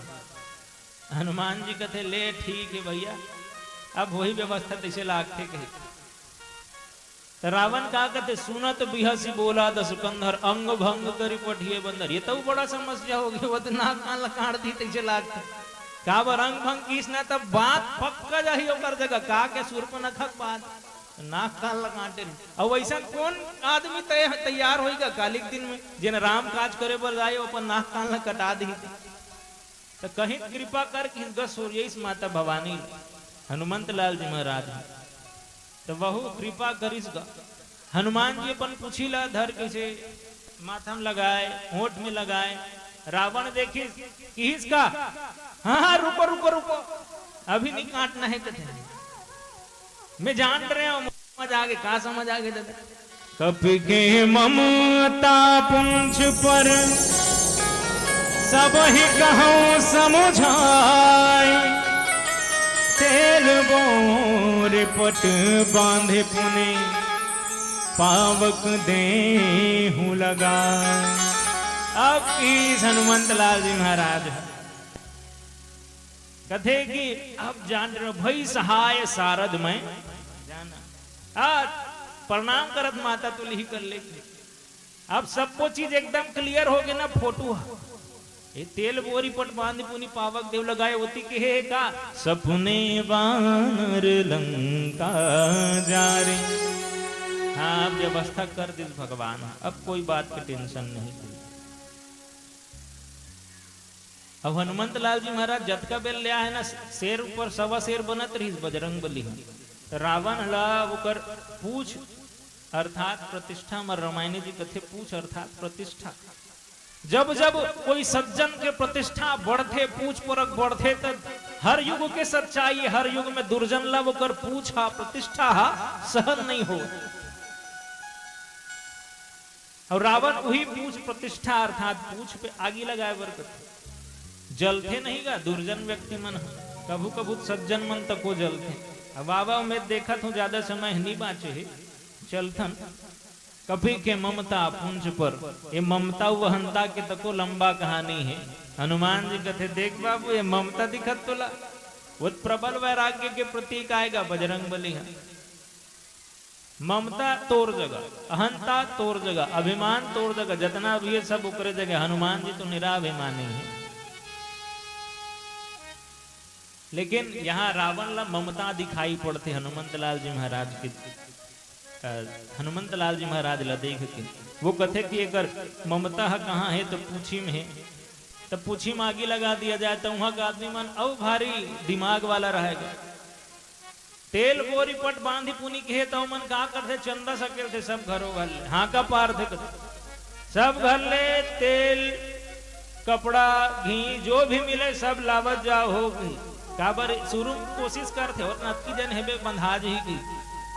हनुमान जी कहते ले ठीक है भैया अब वही व्यवस्था तैसे लागते कहे। तो रावण का कहते सुनत बिहसी बोला दस कंधर अंग भंग करी पठिए बंदर। ये तो बड़ा समस्या होगी, वो तो नाक कान लकाड़ दी तैसे लागते का बर अंग भंग किस ना तब बात पक्का जाही ओकर जगह का के सुर पर नखक बात नाक कान लकाटे। और वैसा कौन आदमी तैयार होगा कालिक दिन में जिन राम काज करे बर जाए अपन नाक कान ल कटा दी। तो कहीं कृपा कर कि सूर्य माता भवानी हनुमंत लाल जी महाराज तो बहु कृपा करिस गा। हनुमान जी अपन पूछीला धर कैसे माथा में लगाए होठ में लगाए। रावण देखी किसका हाँ रुको रुको रुको अभी नहीं काटना है कथे मैं जान रहे हूँ समझ आगे का समझ आगे दादा। कप के ममता पुंछ पर सब ही कहूँ समझाए तेल बोर पट बांधे पुने पावक देहु लगा। अब इस हनुमंत लाल जी महाराज कथे कि अब जान रहे भई सहाय सारद में जाना आज प्रणाम करत माता तो लिही कर ले। अब सबको चीज एकदम क्लियर हो गई ना फोटो ये तेल बोरी पट बांध पुनी पावक देव लगाए होती के है का सपने वानर लंका जा रे हाँ अब व्यवस्था कर दी भगवान, अब कोई बात की टेंशन नहीं। अब हनुमंत लाल जी महाराज जतका बेल लिया है ना, शेर ऊपर सवा शेर बनत रही बजरंग बली। रावण ला कर पूछ अर्थात प्रतिष्ठा में रामायण जी कथे पूछ अर्थात प्रतिष्ठा। जब जब कोई सज्जन के प्रतिष्ठा बढ़ते पूछ परक बढ़ते तब हर युग के सच्चाई, हर युग में दुर्जन ला वो कर पूछा प्रतिष्ठा सहन नहीं हो। और रावण वही पूछ प्रतिष्ठा अर्थात पूछ पे आगी लगाए बरकत जलते नहीं गा दुर्जन व्यक्ति मन, कभू कभू सज्जन मन तक को जलते। अब बाबा में देखा तो ज्यादा समय नहीं बाचे है चलथन कभी के ममता पुंज पर, ये ममता वहनता के तको लंबा कहानी है। हनुमान जी कहते देख बाबू ये ममता दिखत तोला, वो प्रबल वैराग्य के प्रतीक आएगा बजरंग बली है। ममता तोर जगह, अहंता तोर जगह, अभिमान तोर जगह, जितना भी है सब ऊपर जगह। हनुमान जी तो निराभिमानी है, लेकिन यहाँ रावण ला ममता दिखाई पड़ती हनुमंत लाल जी महाराज की। हनुमंत लाल जी महाराज ला देख के वो कथे कि अगर ममता कहाँ है तो पूछी में है, तो पूछी में आगे लगा दिया जाए तो वहां का आदमी मन और भारी दिमाग वाला रहेगा। तेल बोरी पट बांधी पुनी के तो मन का करते चंदा सकेल थे सब घरों घर ले, हाँ का पार थे सब घर ले तेल कपड़ा घी जो भी मिले सब लावत जाओ हो गई। काबर शुरू कोशिश करते और नक्की जन हेबे बंधाज ही की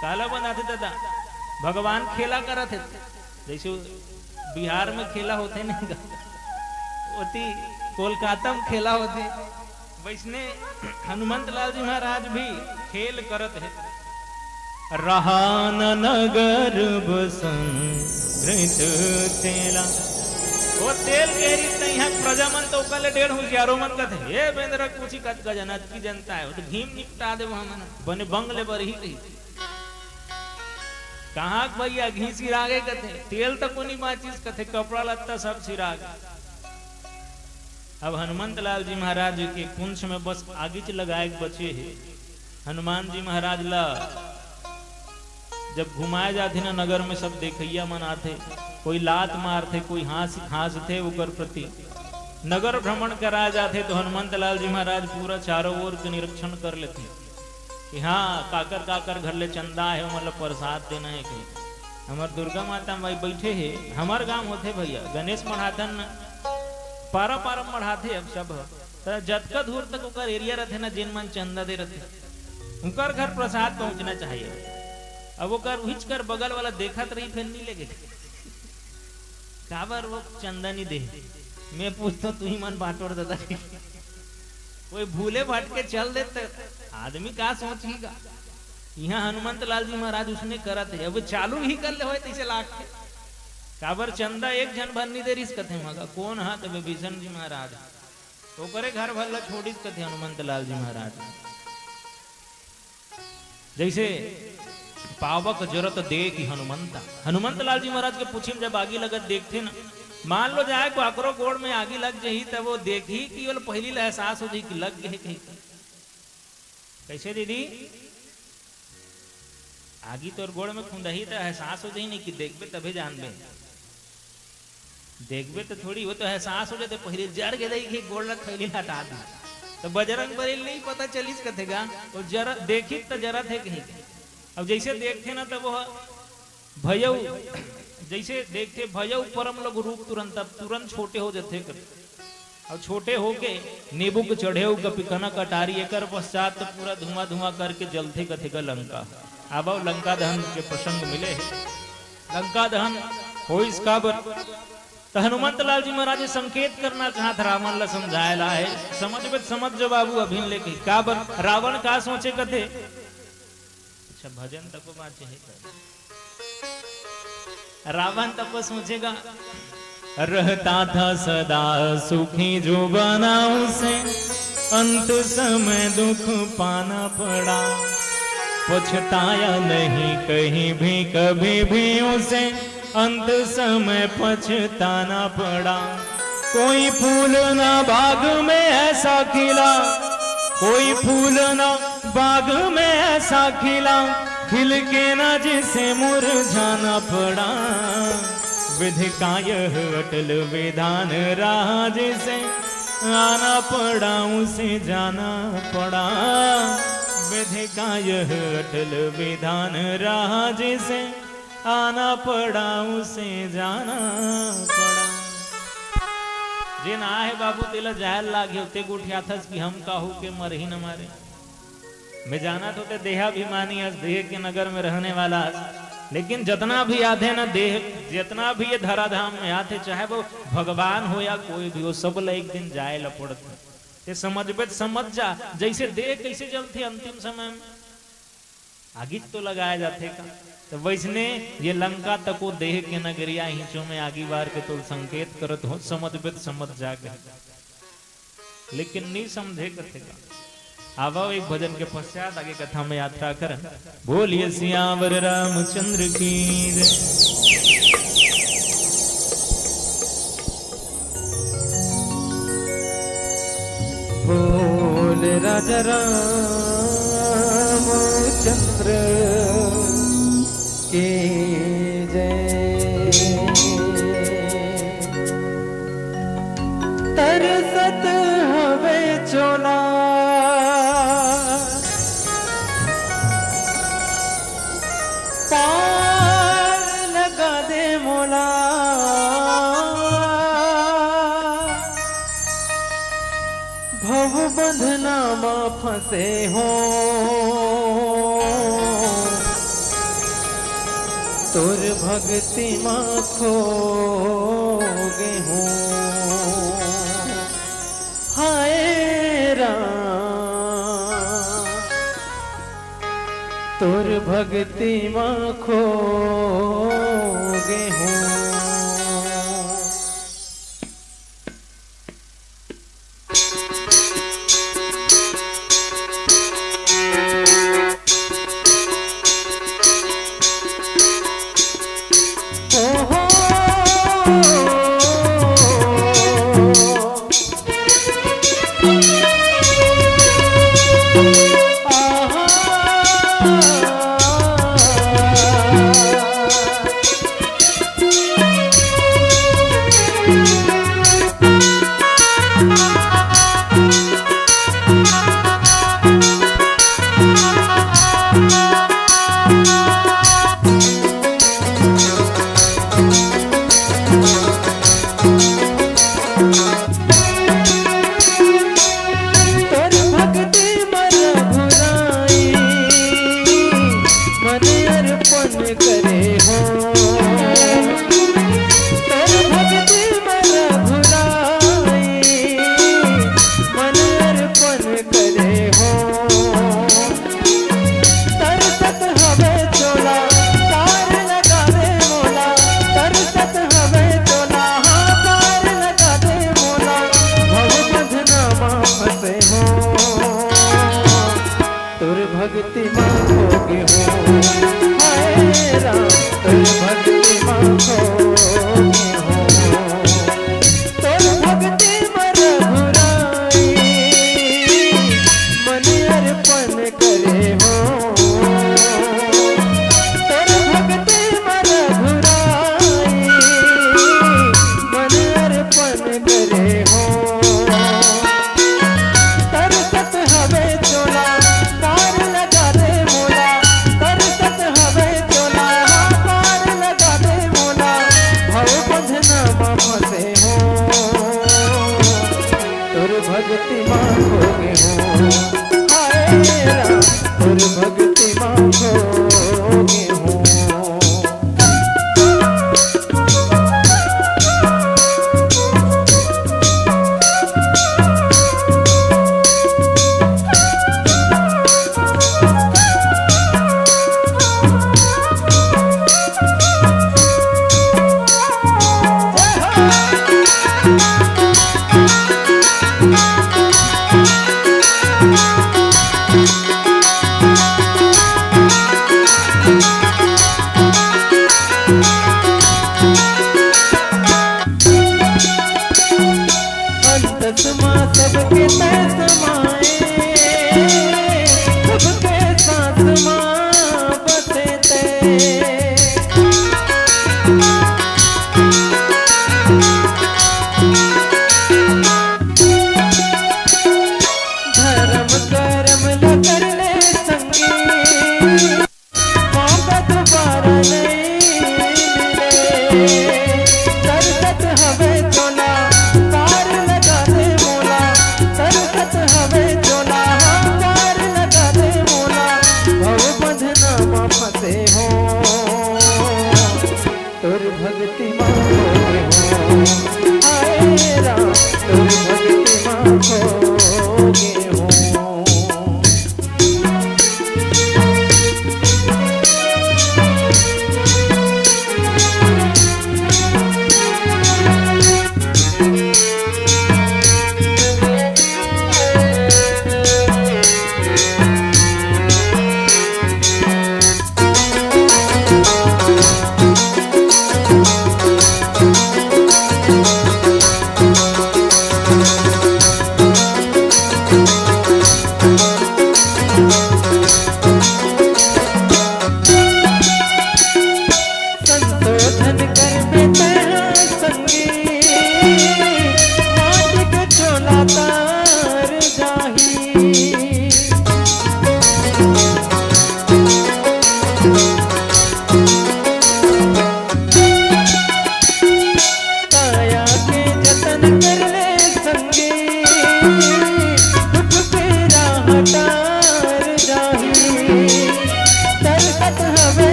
काला बंधाते दादा भगवान खेला करते जैसे बिहार में खेला होते नहीं होती कोलकाता में खेला होते वैसने हनुमंत लाल जी महाराज भी खेल करत है। रहा नगर बसंत तेला वो तेल के रीत नहीं है प्रजा मन तो कल 1.5 होशियारो मन कहते ये बेंद्र कुछ कत का जनत की जनता है तो भीम निपटा दे वहां मन बने बंगले पर ही कही कहाँ भैया घी सिरागे कहते तेल तक को नहीं माचिस कहते कपड़ा लत्ता सब सिराग। अब हनुमंत लाल जी महाराज के पुंछ में बस आगे च लगाए बचे है। हनुमान जी महाराज ला जब घुमाए जाते ना नगर में सब देखैया मन आते, कोई लात मारते कोई हंसते ऊपर प्रति नगर भ्रमण कराए जाते तो हनुमंत लाल जी महाराज पूरा चारों ओर के निरीक्षण कर लेते कि हाँ काकर घर ले चंदा है मतलब प्रसाद देना है कहीं। हमार दुर्गा माता भाई बैठे है हमार गांव होते भैया गणेश मढ़ातन पारा मढ़ाते अब सब तो जतका दूर तक उकर एरिया रहते ना जिन मन चंदा दे रहते उनकर घर प्रसाद पहुंचना चाहिए। अब वो कर हिच कर बगल वाला देखत रही फिर नहीं लेके काबर वो चंदा नहीं दे। मैं पूछता तू ही मन बांटोड़ दादा कोई भूले भटके चल देते आदमी का सोचेगा। यहाँ हनुमंत लाल जी महाराज उसने करत है अब चालू ही कर ले हो तैसे लाख के काबर चंदा एक जन भर नहीं दे रिस कथे मगा कौन हाथ विभीषण जी महाराज तो करे घर भर ला छोड़ी कथे हनुमंत लाल जी महाराज। जैसे पावक जरत देख हनुमंत लाल जी महाराज के पूछी में जब आगे लगत देखते ना मान लो जाए को आकरो गोड़ में आगे लग जाही तब वो देखी कि वो पहली एहसास हो जाए कि लग गए कहीं कैसे दीदी आगे तो गोड़ में खुंदही तो एहसास हो जाए नहीं कि देखबे तभी जानबे देखबे तो थोड़ी वो तो एहसास हो जाते पहले जड़ के देखी गोड़ लग थैली हटा दी तो बजरंग बली नहीं पता चलिस कथेगा तो जरा देखी तो जरा थे कहीं। अब जैसे देखते ना तब वो भयऊ जैसे देखते भयऊ परम लघु रूप तुरंत छोटे हो जाते कर और छोटे होके नींबू के चढ़े कपी कनक कटारी एकर पश्चात तो पूरा धुआं करके जलते कथे का लंका। अब लंका दहन के प्रसंग मिले है लंका दहन हो इसका तो हनुमंत लाल जी महाराज संकेत करना चाहा था रावण ला समझाया है समझ जो बाबू अभिन लेके का रावण का सोचे कथे। अच्छा भजन तक बात है रावण तब सोचेगा रहता था सदा सुखी जो बना उसे अंत समय दुख पाना पड़ा पछताया नहीं कहीं भी कभी भी उसे अंत समय पछताना पड़ा। कोई फूल ना बाग में ऐसा खिला कोई फूल ना बाग में ऐसा खिला खिल के ना जिसे मुरझाना पड़ा, विधि का यह अटल विधान रहा, जिसे आना पड़ा उसे जाना पड़ा। विधि का यह अटल विधान रहा, जिसे आना पड़ा उसे जाना पड़ा। जे ना है बाबू तेला जायल लागे ते गुठिया थस कि हम काहू के मर ही न मारे। मैं जाना तो ते देहाभिमानी अस, देह के नगर में रहने वाला अस, लेकिन जितना भी याद है ना देह, जितना भी ये धराधाम में याद है, चाहे वो भगवान हो या कोई भी हो, सब ला एक दिन जाए ला पड़त। ये समझबे समझ जा, जैसे देह कैसे जलती अंतिम समय में आगी तो लगाया जाते का, तो वैसने ये लंका तक वो देह के नगरिया हिंचों में आगी बार के तो संकेत करत हो, समझबे समझ जागे, लेकिन नहीं समझे कथेगा। आवो एक भजन के पश्चात आगे कथा में यात्रा करन। बोलिए सियावर रामचंद्र की जय। बोल राजा रामचंद्र की जय। तरसत हवे चोला पार लगा दे मोला, भव बंधना में फंसे हो तुर भक्ति में खोगे हो। हाय राम तुर भक्ति में खोगे हो।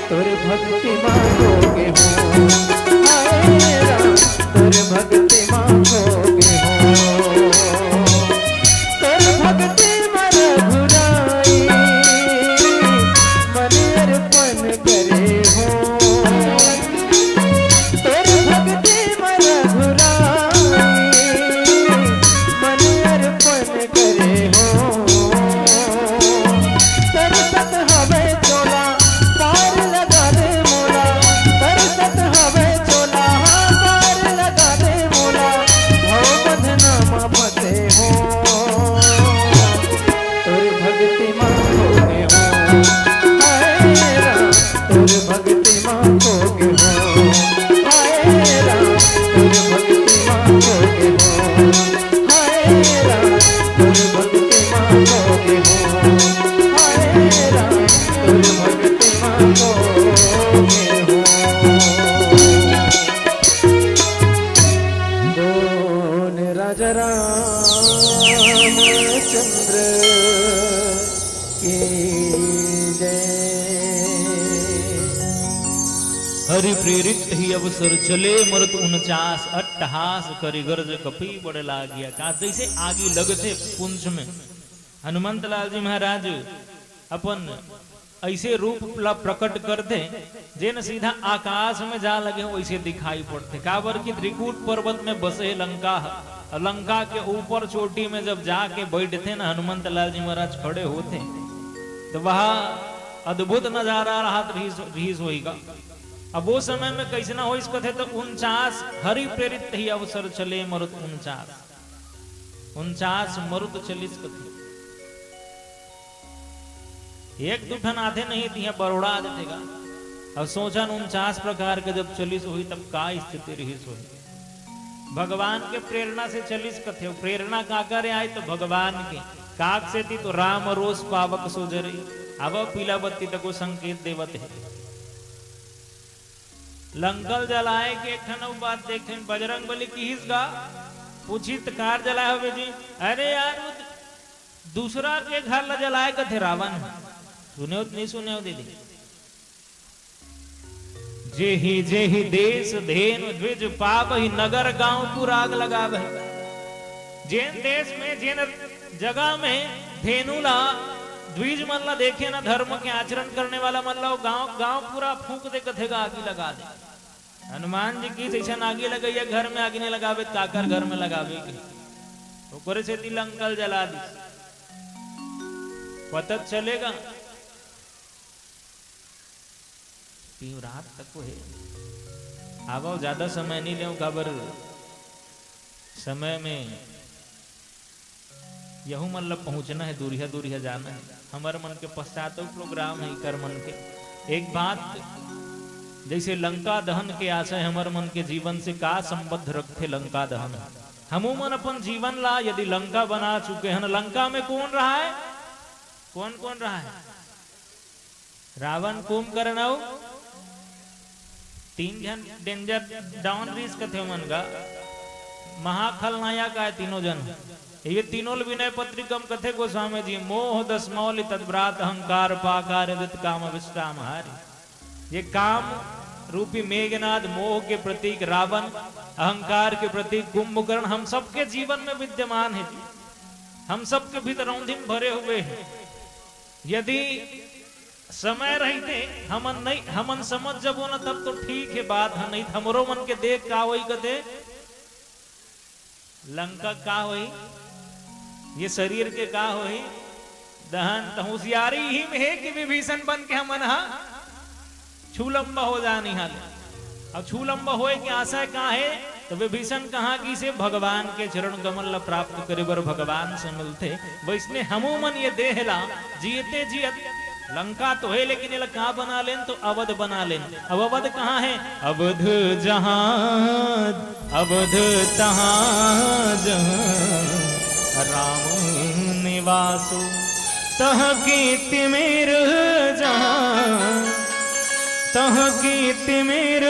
तुर भक्ति माँ खोगे हो। हरि प्रेरित ही अवसर चले मरत 49 अट्टहास करी गर्ज कपी बड़े लागिया। का जैसे आगे लगते पुंछ में हनुमंत लाल जी महाराज अपन ऐसे रूप प्रकट करते जेन सीधा आकाश में जा लगे वैसे दिखाई पड़ते। काबर की त्रिकूट पर्वत में बसे लंका, लंका के ऊपर चोटी में जब जाके बैठते ना हनुमंत लाल जी महाराज खड़े होते तो वहां अद्भुत नजारा रहा रहीस होगा। अब वो समय में कैसे ना हो इसको थे तो 49 हरि प्रेरित ही अवसर चले मरुत 49 मरुत चलिस कथे एक दुठन आधे नहीं थी बरोड़ा आ जातेगा। अब सोचन 49 प्रकार के जब चलिस हुई तब का स्थिति रही हुई। भगवान के प्रेरणा से चलिस कथे प्रेरणा का करे आए तो भगवान के काक से थी तो राम रोष पावक सोजरी अब पीला बत्ती तक संकेत देवत है। लंकल जलाए के एक ठन बात देखे बजरंग बली की हिस्सा पूछी कार जलाए हो जी। अरे यार दूसरा के घर ला जलाए कथे रावण सुने नहीं सुने दीदी। जेहि देश धेनु द्विज पाप ही नगर गांव पुराग लगावे। जिन देश में जिन जगह में धेनु ला द्विज मन ला देखे ना धर्म के आचरण करने वाला मन ला गांव पूरा फूक दे कथेगा आगे लगा दे। हनुमान जी की जैसा आगे लगाइए घर में आगे नहीं लगावे काकर घर में लगावे ऊपर से लंकल जला दी पता चलेगा रात तक को है। अब ज्यादा समय नहीं ले खबर समय में यहू मतलब पहुंचना है दूरिया जाना है। हमारे मन के पश्चात प्रोग्राम है कर मन के एक बात जैसे लंका दहन के आशय हमारे मन के जीवन से का संबंध रखते लंका दहन। हम मन अपन जीवन ला यदि लंका बना चुके हैं लंका में कौन रहा है कौन रहा है रावण कुंभकर्ण 3 जन डेंजर डाउन रीस कथे मन का महाखलनायक है तीनों जन ये तीनों विनय पत्रिकम कथे गोस्वामी जी मोह दसमौलि तद्व्रात अहंकार पाकार काम विश्राम हारी। ये काम रूपी मेघनाद मोह के प्रतीक रावण, अहंकार के प्रतीक कुंभकर्ण हम सबके जीवन में विद्यमान है जी। हम सबके भीतर औंधिम भरे हुए हैं। यदि समय रहते हमन नहीं हमन समझ जबो ना तब तो ठीक है बात है, नहीं हमरो मन के देख का होई कदे लंका का होई, ये शरीर के का होई दहन। तो होशियारी ही में है कि विभीषण बन के हमन हा छूलंबा हो जानी हाल। अब छूलंबा होए की आशा का है तो विभीषण कहा कि से भगवान के चरण कमल प्राप्त करे बर भगवान से मिलते। वैसने हमू मन ये देहला जियते जियत लंका तो है लेकिन ये कहाँ बना लेन तो अवध बना लेन। अब अवध कहाँ है? अवध जहां अवध तहां जहां राम निवासो तह कीर्ति मेर जहां तह कीर्ति मेर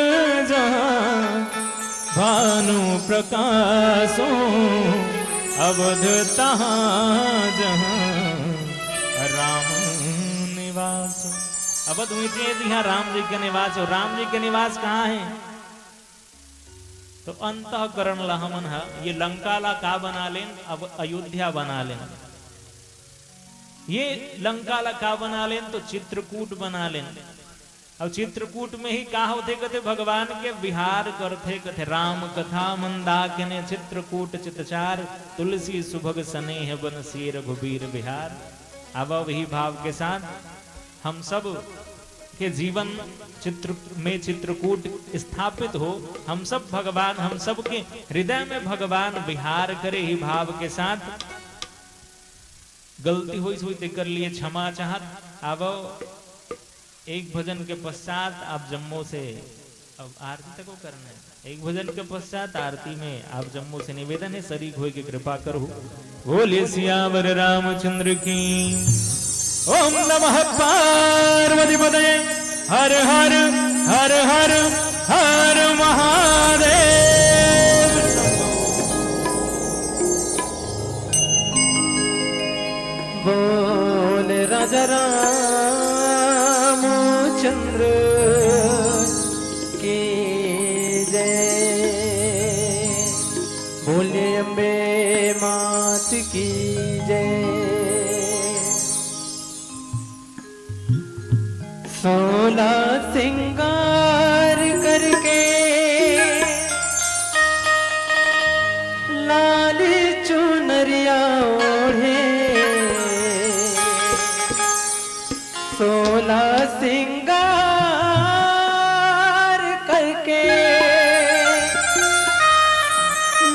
जहां भानु प्रकाशो अवध तहां जहां राम निवास। अवध हुई यहाँ राम जी का निवास हो। राम जी के निवास कहाँ है? तो अंतःकरण ला हमन है ये लंका ला का बना लेन, अब अयोध्या बना लेन। ये लंका ला का बना लेन तो चित्रकूट बना लेन। अब चित्रकूट में ही का होते कथे भगवान के विहार करते कथे राम कथा मंदाकिने चित्रकूट चितचार तुलसी सुभग स्नेह बन सी रघुबीर विहार। अब वही भाव के साथ हम सब के जीवन चित्र में चित्रकूट स्थापित हो। हम सब भगवान, हम सब के हृदय में भगवान विहार करे ही भाव के साथ। गलती हुई कर लिए क्षमा चाहत। अब एक भजन के पश्चात आप जम्मू से अब आरती तक को करना है। एक भजन के पश्चात आरती में आप जम्मू से निवेदन है शरीक होए के कृपा करो। बोले सियावर रामचंद्र की। ओम नमः पार्वती पतये हर हर हर हर हर महादेव। बोल राजा रामचंद्र की जय। बोले अम्बे मात की जय। 16 सिंगार करके लाल चुनरिया ओढ़े 16 सिंगार करके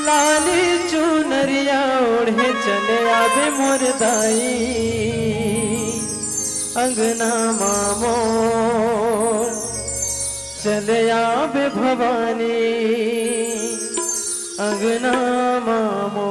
लाल चुनरिया ओढ़े चले आवे मोर दाई अंगना मामोर चले आवे भवानी अंगना मामोर।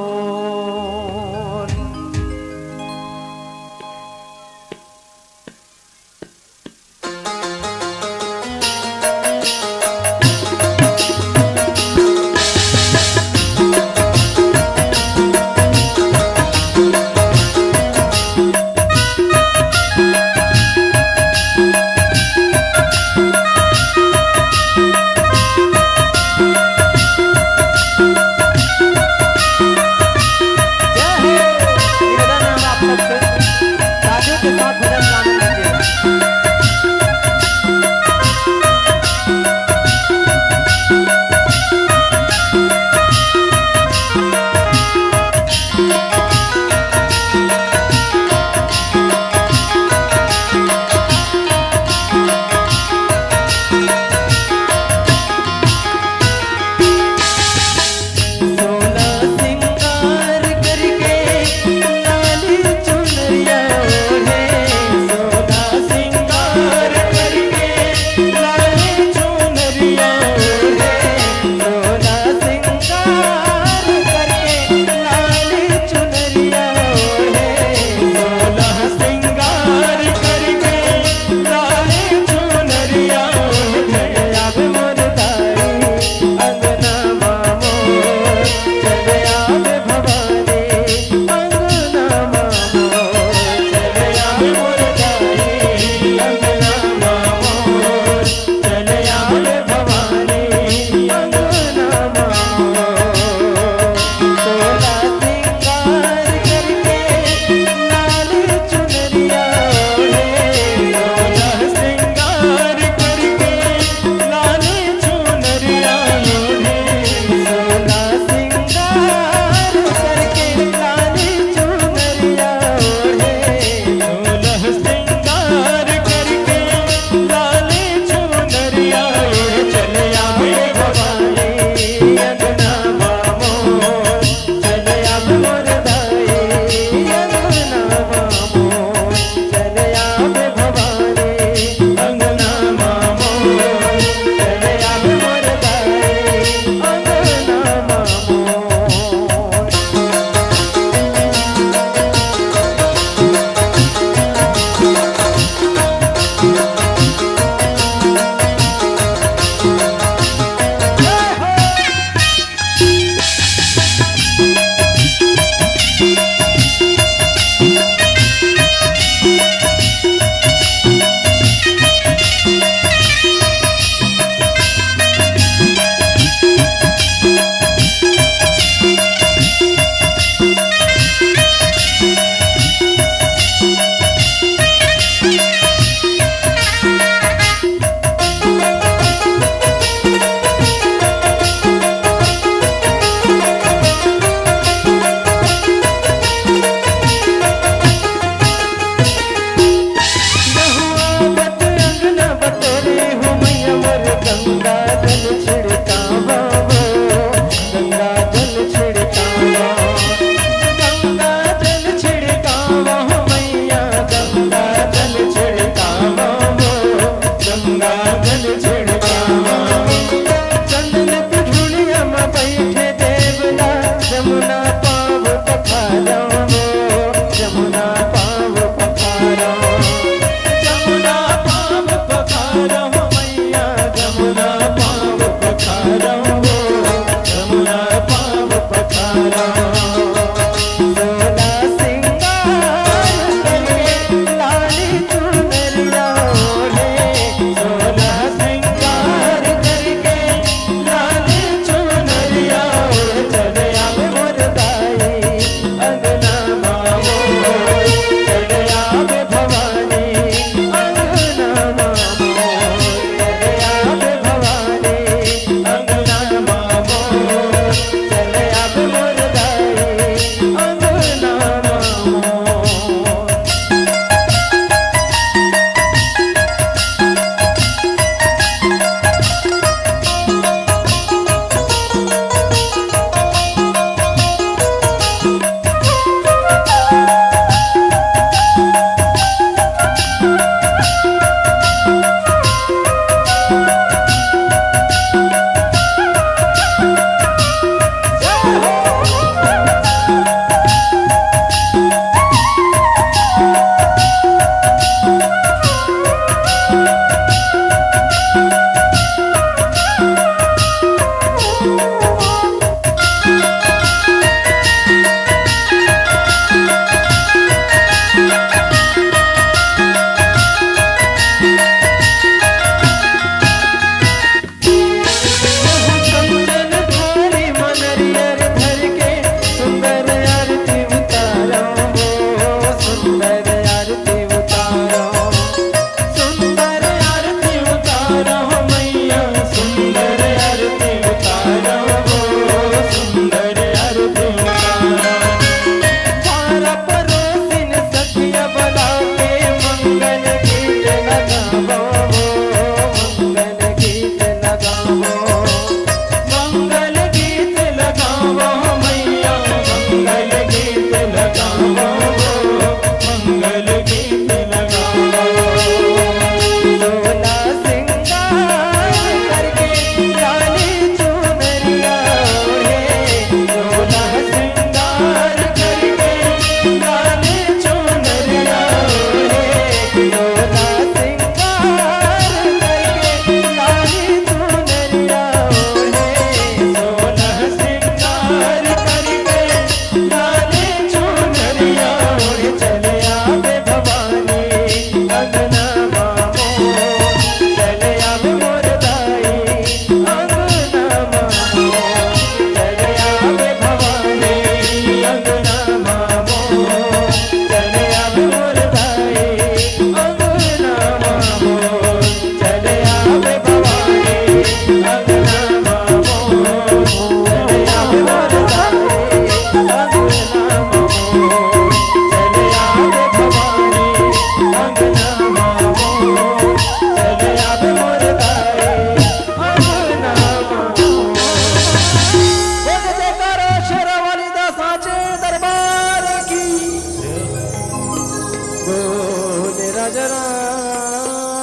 राजा रामचंद्र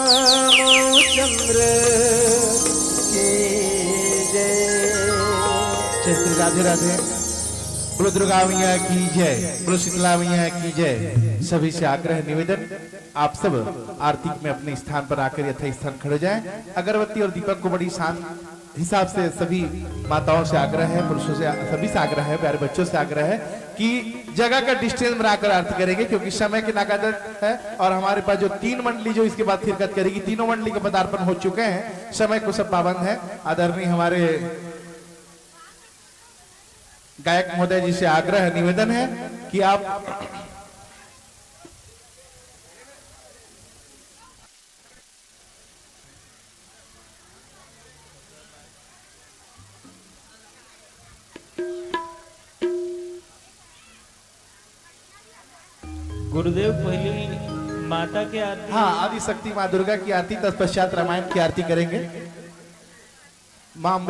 की जय। जय श्री राधे राधे। बोलो दुर्गा मैया की जय, बोलो शीतला मैया की जय। सभी से आग्रह निवेदन, आप सब आरती में अपने स्थान पर आकर यथा स्थान खड़े जाएं। अगरबत्ती और दीपक को बड़ी शांत हिसाब से सभी माताओं से आग्रह है, पुरुषों से सभी से आग्रह है, प्यारे बच्चों से आग्रह है कि जगह का डिस्टेंस बनाकर आरती करेंगे, क्योंकि समय की नाकादत है। और हमारे पास जो 3 मंडली जो इसके बाद शिरकत करेगी, तीनों मंडली के पदार्पण हो चुके हैं, समय को सब पाबंद है। आदरणीय हमारे गायक महोदय जी से आग्रह निवेदन है कि आप गुरुदेव पहली माता के आरती। हाँ, आदि शक्ति माँ दुर्गा की आरती, तत्पश्चात रामायण की आरती करेंगे। माँ अम्बे